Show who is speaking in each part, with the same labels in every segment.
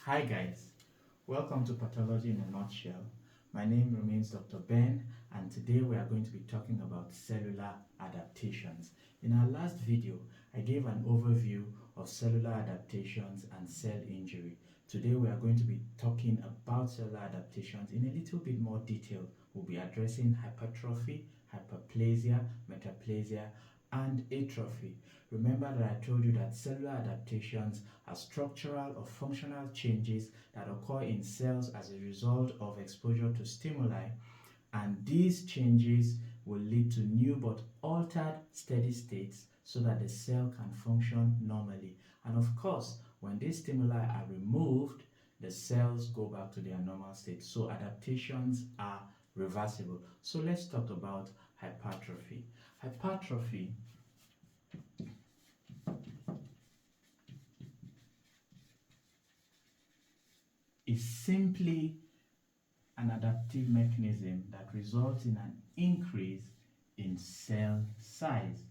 Speaker 1: Hi guys, welcome to Pathology in a Nutshell. My name remains Dr. Ben, and today we are going to be talking about cellular adaptations. In our last video, I gave an overview of cellular adaptations and cell injury. Today we are going to be talking about cellular adaptations in a little bit more detail. We'll be addressing hypertrophy, hyperplasia, metaplasia, and atrophy. Remember that I told you that cellular adaptations are structural or functional changes that occur in cells as a result of exposure to stimuli, and these changes will lead to new but altered steady states so that the cell can function normally. And of course, when these stimuli are removed, the cells go back to their normal state. So adaptations are reversible. So let's talk about hypertrophy. Hypertrophy is simply an adaptive mechanism that results in an increase in cell size,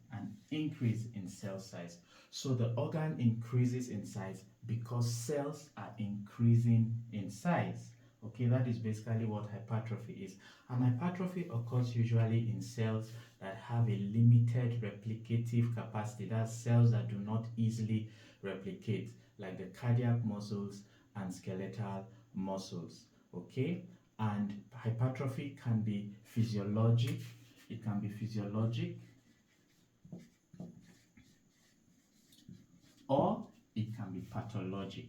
Speaker 1: So the organ increases in size because cells are increasing in size. Okay, that is basically what hypertrophy is. And hypertrophy occurs usually in cells that have a limited replicative capacity. That's cells that do not easily replicate, like the cardiac muscles and skeletal muscles. Okay, and hypertrophy can be physiologic. It can be physiologic, or it can be pathologic.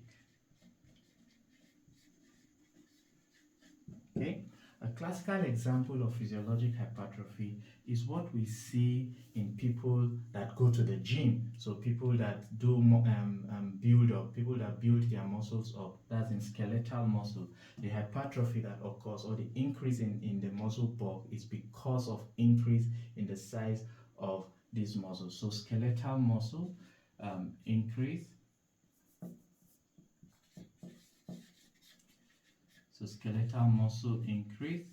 Speaker 1: Okay, a classical example of physiologic hypertrophy is what we see in people that go to the gym. So people that do build up, people that build their muscles up, that's in skeletal muscle. The hypertrophy that occurs, or the increase in the muscle bulk, is because of increase in the size of these muscles. So skeletal muscle increase. So skeletal muscle increase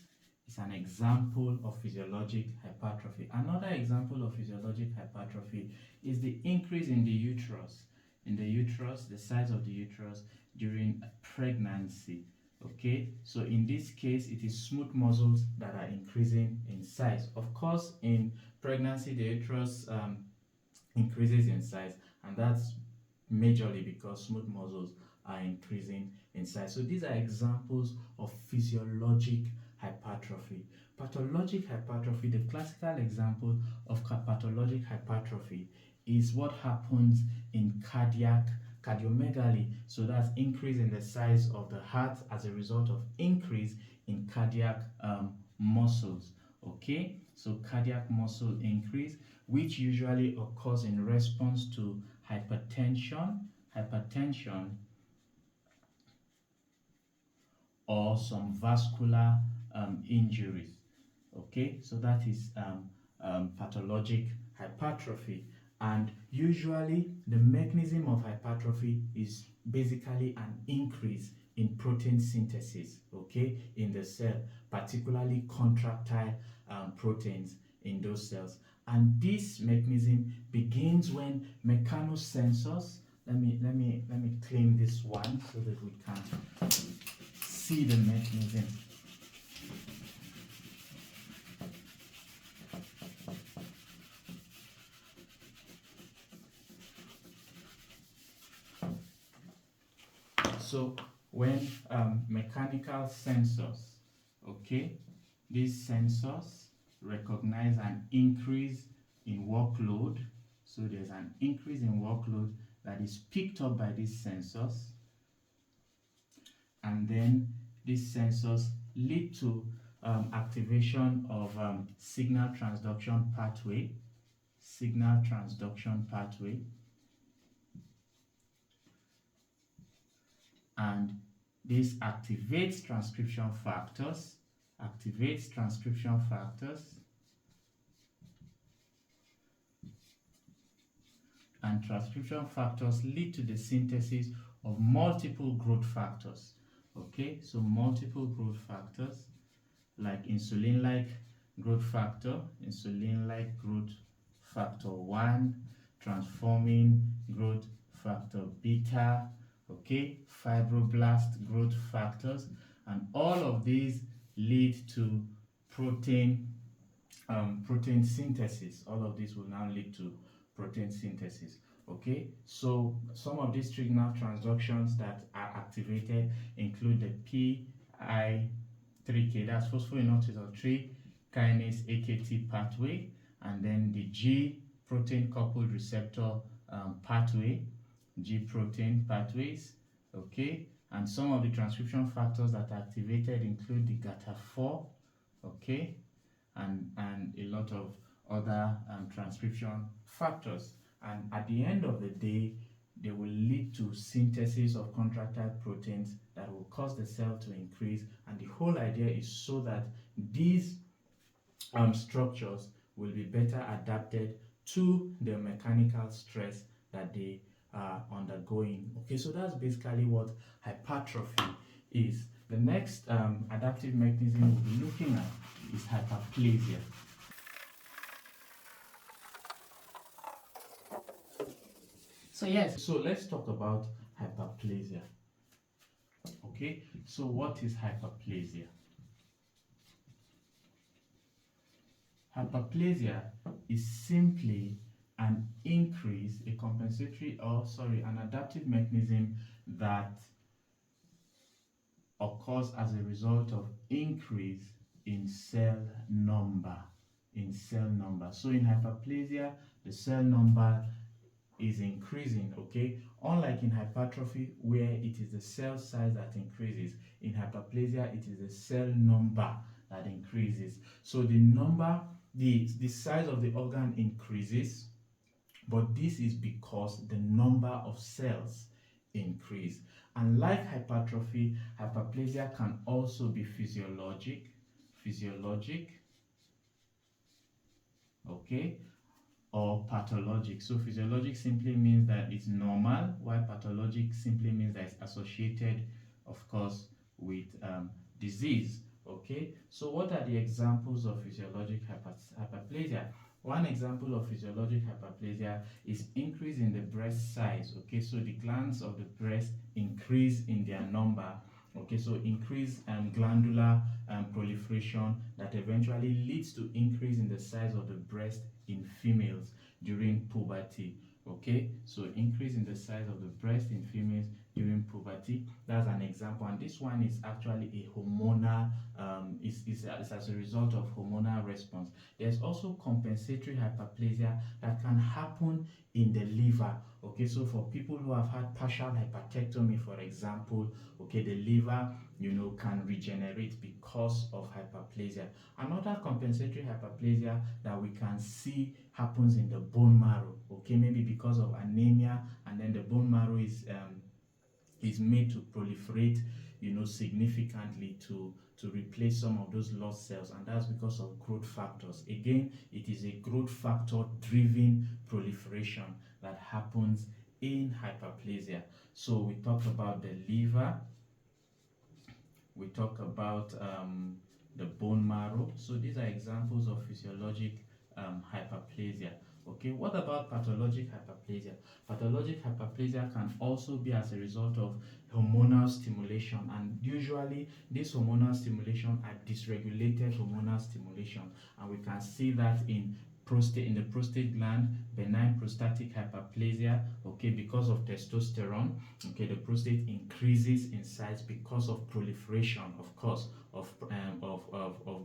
Speaker 1: is an example of physiologic hypertrophy. Another example of physiologic hypertrophy is the increase in the uterus. In the uterus, the size of the uterus during pregnancy. Okay, so in this case, it is smooth muscles that are increasing in size. Of course, in pregnancy, the uterus increases in size, and that's majorly because smooth muscles are increasing in size. So these are examples of physiologic hypertrophy. Pathologic hypertrophy, the classical example of pathologic hypertrophy is what happens in cardiomegaly. So that's increase in the size of the heart as a result of increase in cardiac muscles. Okay, so cardiac muscle increase, which usually occurs in response to hypertension, or some vascular injuries. Okay, so that is pathologic hypertrophy. And usually the mechanism of hypertrophy is basically an increase in protein synthesis, okay, in the cell, particularly contractile proteins in those cells. And this mechanism begins when mechanosensors, let me claim this one so that we can see the mechanism. So when mechanical sensors, okay, these sensors recognize an increase in workload. So there's an increase in workload that is picked up by these sensors, and then these sensors lead to activation of signal transduction pathway, and this activates transcription factors, and transcription factors lead to the synthesis of multiple growth factors. Okay, so multiple growth factors like insulin-like growth factor 1, transforming growth factor beta, okay, fibroblast growth factors, and all of these lead to protein protein synthesis. All of this will now lead to protein synthesis. Okay, so some of these signal transductions that are activated include the PI3K, that's phosphoinositol 3 kinase AKT pathway, and then the G protein coupled receptor pathway, G protein pathways. Okay, and some of the transcription factors that are activated include the GATA4, okay, and a lot of other transcription factors. And at the end of the day, they will lead to synthesis of contractile proteins that will cause the cell to increase. And the whole idea is so that these structures will be better adapted to the mechanical stress that they are undergoing. Okay, so that's basically what hypertrophy is. The next adaptive mechanism we'll be looking at is hyperplasia. So let's talk about hyperplasia. Okay, so what is hyperplasia? Hyperplasia is simply an increase, a compensatory, an adaptive mechanism that occurs as a result of increase in cell number. So in hyperplasia, the cell number is increasing, okay? Unlike in hypertrophy, where it is the cell size that increases, in hyperplasia, it is the cell number that increases. So the size of the organ increases, but this is because the number of cells increase. And like hypertrophy, hyperplasia can also be physiologic, okay, or pathologic. So physiologic simply means that it's normal, while pathologic simply means that it's associated, of course, with disease. Okay, so what are the examples of physiologic hyperplasia? One example of physiologic hyperplasia is increase in the breast size. Okay, so the glands of the breast increase in their number. Okay, so increase glandular proliferation that eventually leads to increase in the size of the breast in females during puberty. Okay, so increase in the size of the breast in females during puberty. That's an example, and this one is actually a hormonal is as a result of hormonal response. There's also compensatory hyperplasia that can happen in the liver. Okay, so for people who have had partial hepatectomy, for example, okay, the liver, can regenerate because of hyperplasia. Another compensatory hyperplasia that we can see happens in the bone marrow. Okay, maybe because of anemia, and then the bone marrow is made to proliferate, significantly to replace some of those lost cells, and that's because of growth factors. Again, it is a growth factor driven proliferation that happens in hyperplasia. So we talked about the liver, we talk about the bone marrow. So these are examples of physiologic hyperplasia. Okay, what about pathologic hyperplasia? Pathologic hyperplasia can also be as a result of hormonal stimulation, and usually this hormonal stimulation are dysregulated hormonal stimulation, and we can see that in the prostate gland, benign prostatic hyperplasia, okay, because of testosterone. Okay, the prostate increases in size because of proliferation, of course, of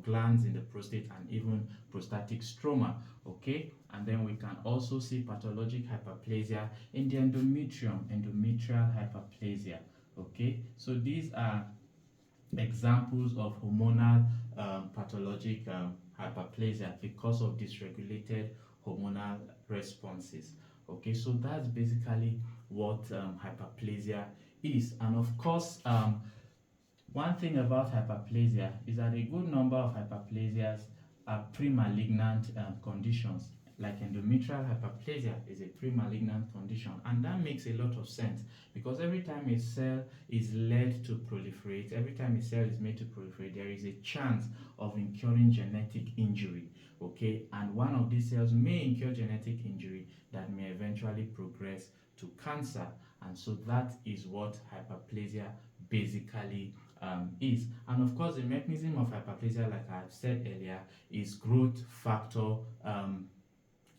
Speaker 1: glands in the prostate and even prostatic stroma. Okay, and then we can also see pathologic hyperplasia in the endometrial hyperplasia. Okay, so these are examples of hormonal pathologic hyperplasia because of dysregulated hormonal responses. Okay, so that's basically what hyperplasia is. And of course, one thing about hyperplasia is that a good number of hyperplasias are pre-malignant conditions. Like endometrial hyperplasia is a pre-malignant condition, and that makes a lot of sense because every time a cell is led to proliferate, every time a cell is made to proliferate, there is a chance of incurring genetic injury. Okay, and one of these cells may incur genetic injury that may eventually progress to cancer. And so that is what hyperplasia basically is. And of course, the mechanism of hyperplasia, like I said earlier, is growth factor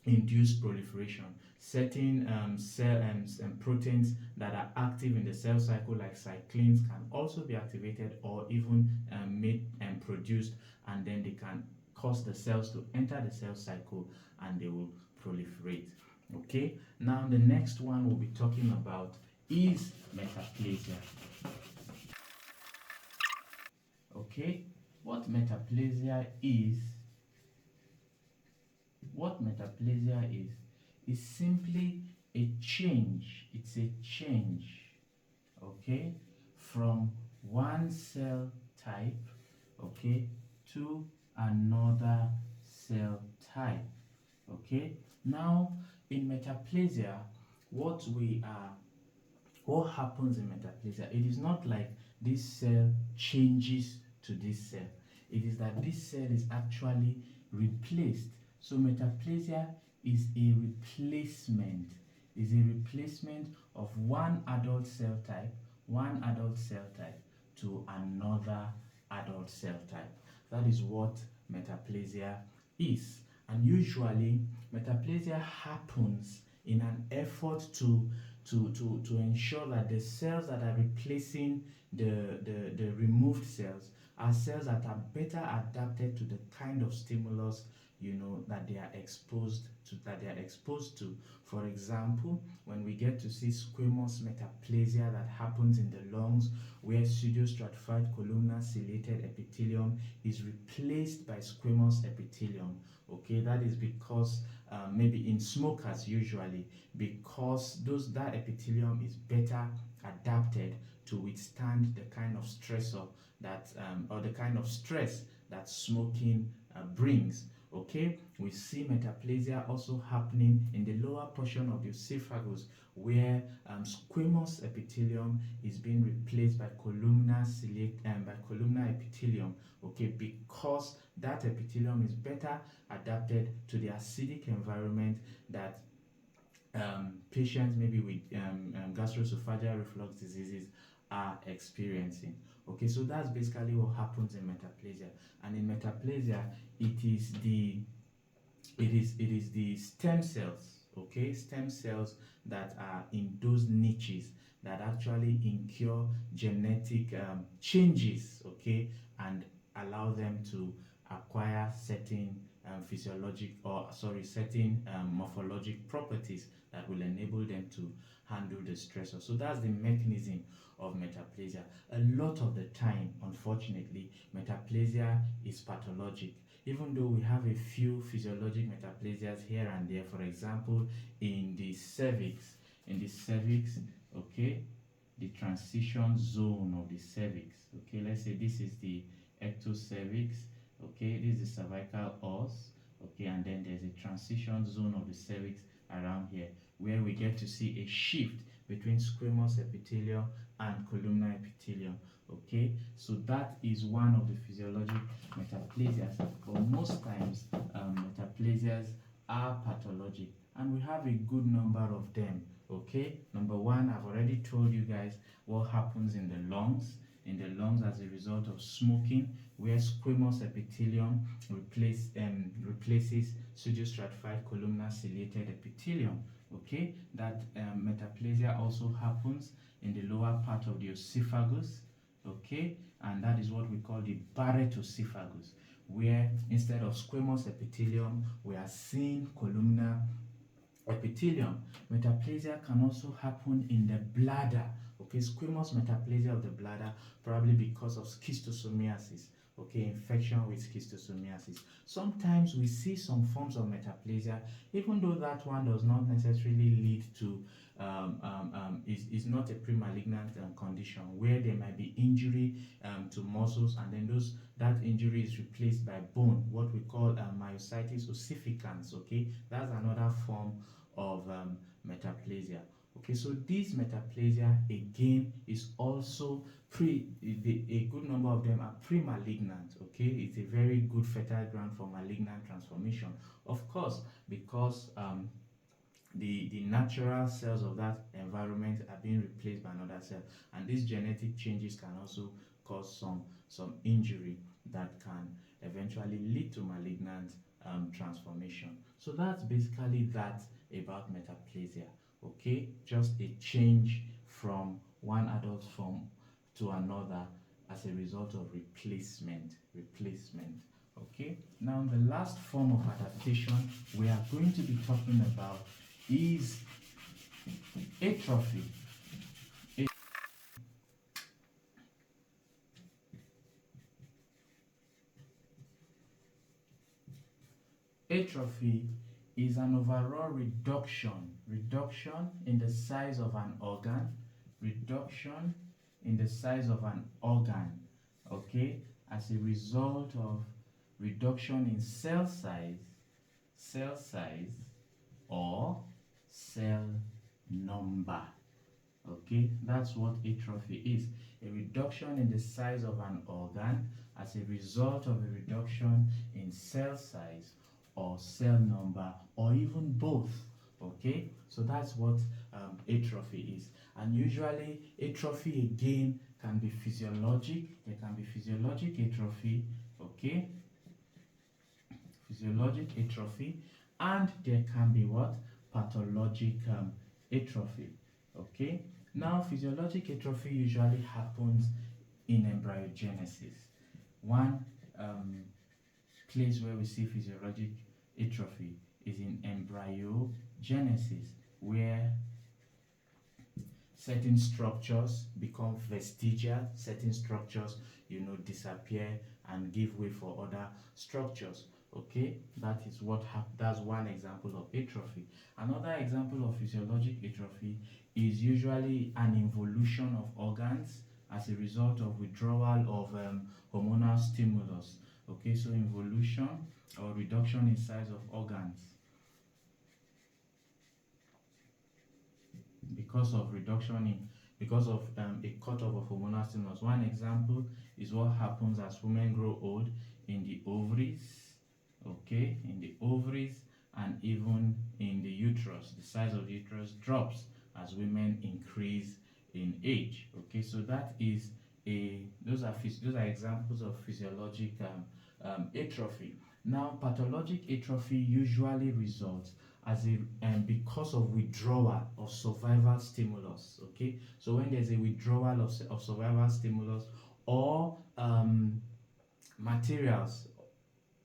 Speaker 1: induced proliferation. Certain cell and proteins that are active in the cell cycle, like cyclins, can also be activated or even made and produced, and then they can cause the cells to enter the cell cycle and they will proliferate. Okay, now the next one we'll be talking about is metaplasia. Okay, what metaplasia is simply a change. It's a change, okay, from one cell type, okay, to another cell type. Okay, now in metaplasia, what we are what happens in metaplasia, it is not like this cell changes to this cell. It is that this cell is actually replaced. So metaplasia is a replacement, of one adult cell type to another adult cell type. That is what metaplasia is. And usually metaplasia happens in an effort to ensure that the cells that are replacing the removed cells are cells that are better adapted to the kind of stimulus that they are exposed to. For example, when we get to see squamous metaplasia that happens in the lungs, where pseudostratified columnar ciliated epithelium is replaced by squamous epithelium. Okay, that is because maybe in smokers usually, because that epithelium is better adapted to withstand the kind of stressor that or the kind of stress that smoking brings. Okay, we see metaplasia also happening in the lower portion of the esophagus, where squamous epithelium is being replaced by columnar epithelium. Okay, because that epithelium is better adapted to the acidic environment that patients maybe with gastroesophageal reflux diseases are experiencing. Okay, so that's basically what happens in metaplasia. And in metaplasia, it is the stem cells, okay, stem cells that are in those niches that actually incur genetic changes, okay, and allow them to acquire certain certain morphologic properties that will enable them to handle the stressor. So that's the mechanism of metaplasia. A lot of the time, unfortunately, metaplasia is pathologic, even though we have a few physiologic metaplasias here and there. For example, in the cervix, okay, the transition zone of the cervix. Okay, let's say this is the ectocervix. Okay, this is the cervical os. Okay, and then there's a transition zone of the cervix around here, where we get to see a shift between squamous epithelium and columnar epithelium. Okay, so that is one of the physiologic metaplasias, but most times metaplasias are pathologic, and we have a good number of them. Okay, number one, I've already told you guys what happens in the lungs. As a result of smoking, where squamous epithelium replaces pseudostratified columnar ciliated epithelium. Okay, that metaplasia also happens in the lower part of the esophagus. Okay, and that is what we call the Barrett esophagus, where instead of squamous epithelium, we are seeing columnar epithelium. Metaplasia can also happen in the bladder. Okay, squamous metaplasia of the bladder, probably because of schistosomiasis. Okay, infection with schistosomiasis. Sometimes we see some forms of metaplasia, even though that one does not necessarily lead to is not a pre-malignant condition, where there might be injury to muscles, and then that injury is replaced by bone, what we call myositis ossificans. Okay, that's another form of metaplasia. Okay, so this metaplasia again is also a good number of them are pre-malignant. Okay, it's a very good fertile ground for malignant transformation, of course, because the natural cells of that environment are being replaced by another cell, and these genetic changes can also cause some injury that can eventually lead to malignant transformation. So that's basically that about metaplasia. Okay, just a change from one adult form to another as a result of replacement. Okay, now the last form of adaptation we are going to be talking about is atrophy. Atrophy is an overall reduction in the size of an reduction in the size of an organ, okay, as a result of reduction in cell size or cell number. Okay, that's what atrophy is. A reduction in the size of an organ as a result of a reduction in cell size or cell number, or even both. Okay, so that's what atrophy is. And usually atrophy again can be physiologic. There can be physiologic atrophy, okay, physiologic atrophy, and there can be what, pathologic atrophy. Okay, now physiologic atrophy usually happens in embryogenesis. One place where we see physiologic atrophy is in embryogenesis, where certain structures become vestigial, certain structures disappear and give way for other structures. Okay, that is that's one example of atrophy. Another example of physiologic atrophy is usually an involution of organs as a result of withdrawal of hormonal stimulus. Okay, so involution or reduction in size of organs because of a cutoff of hormonal stimulus. One example is what happens as women grow old in the ovaries, okay, in the ovaries, and even in the uterus. The size of the uterus drops as women increase in age. Okay, so that is those are examples of physiologic atrophy. Now, pathologic atrophy usually results as a because of withdrawal of survival stimulus. Okay, so when there's a withdrawal of survival stimulus, or materials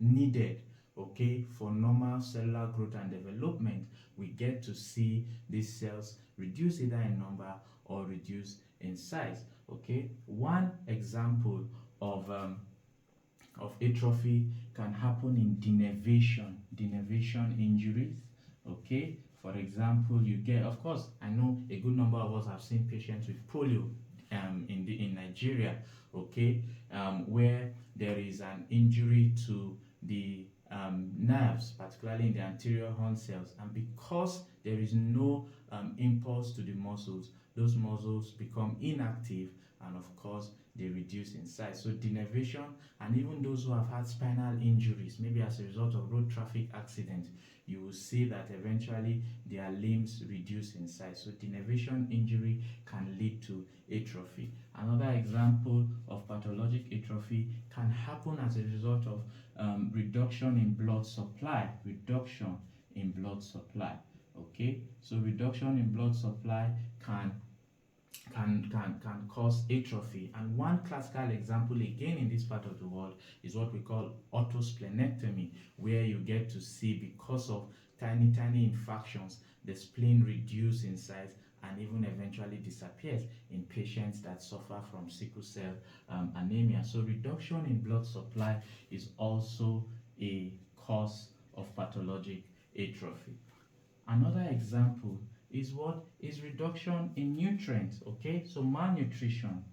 Speaker 1: needed, okay, for normal cellular growth and development, we get to see these cells reduce either in number or reduce in size. Okay, one example of atrophy can happen in denervation injuries. Okay, for example, you get, of course, I know a good number of us have seen patients with polio in Nigeria, okay, where there is an injury to the nerves, particularly in the anterior horn cells, and because there is no impulse to the muscles, those muscles become inactive, and of course they reduce in size. So denervation, and even those who have had spinal injuries, maybe as a result of road traffic accident, you will see that eventually their limbs reduce in size. So denervation injury can lead to atrophy. Another example of pathologic atrophy can happen as a result of reduction in blood supply. Okay, so reduction in blood supply can cause atrophy. And one classical example again in this part of the world is what we call autosplenectomy, where you get to see, because of tiny infections, the spleen reduce in size and even eventually disappears in patients that suffer from sickle cell anemia. So reduction in blood supply is also a cause of pathologic atrophy. Another example is what is reduction in nutrients. Okay, so malnutrition,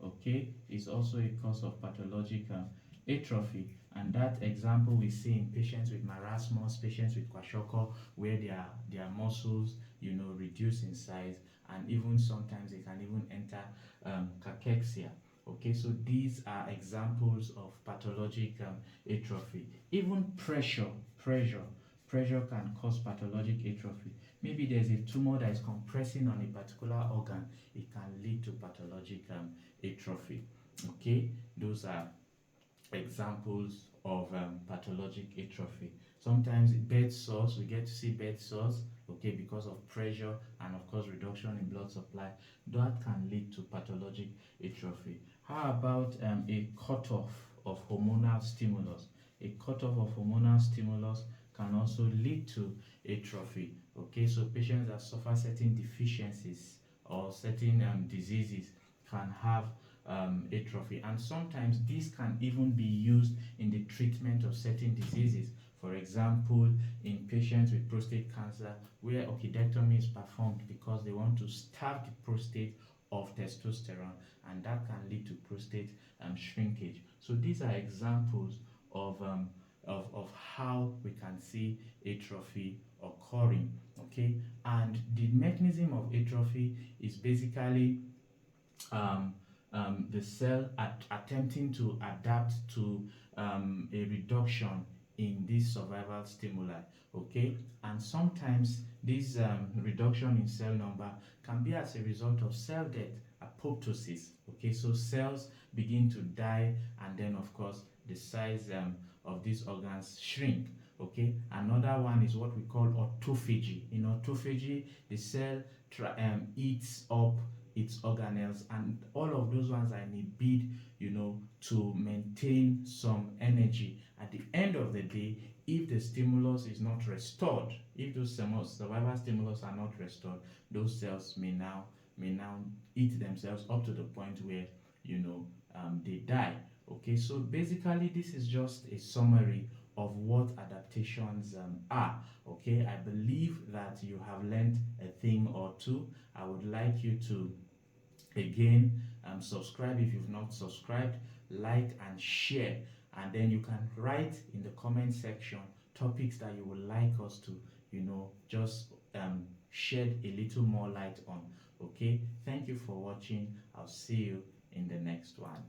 Speaker 1: okay, is also a cause of pathologic atrophy. And that example we see in patients with marasmus, patients with kwashiorkor, where their muscles reduce in size, and even sometimes they can even enter cachexia. Okay, so these are examples of pathologic atrophy. Even pressure pressure can cause pathologic atrophy. Maybe there's a tumor that is compressing on a particular organ, it can lead to pathologic atrophy. Okay, those are examples of pathologic atrophy. Sometimes bed sores, we get to see bed sores, okay, because of pressure and of course reduction in blood supply. That can lead to pathologic atrophy. How about a cutoff of hormonal stimulus? A cutoff of hormonal stimulus can also lead to atrophy. Okay, so patients that suffer certain deficiencies or certain diseases can have atrophy, and sometimes this can even be used in the treatment of certain diseases. For example, in patients with prostate cancer, where orchidectomy is performed because they want to starve the prostate of testosterone, and that can lead to prostate shrinkage. So these are examples of how we can see atrophy occurring. Okay, and the mechanism of atrophy is basically the cell attempting to adapt to a reduction in this survival stimuli. Okay, and sometimes this reduction in cell number can be as a result of cell death, apoptosis. Okay, so cells begin to die, and then of course the size of these organs shrink. Okay, another one is what we call autophagy. In autophagy, the cell eats up its organelles, and all of those ones are in a bid, to maintain some energy. At the end of the day, if the stimulus is not restored, if those survival stimulus are not restored, those cells may now eat themselves up to the point where they die. Okay, so basically this is just a summary of what adaptations are. Okay, I believe that you have learned a thing or two. I would like you to again subscribe if you've not subscribed, like and share, and then you can write in the comment section topics that you would like us to just shed a little more light on. Okay, thank you for watching. I'll see you in the next one.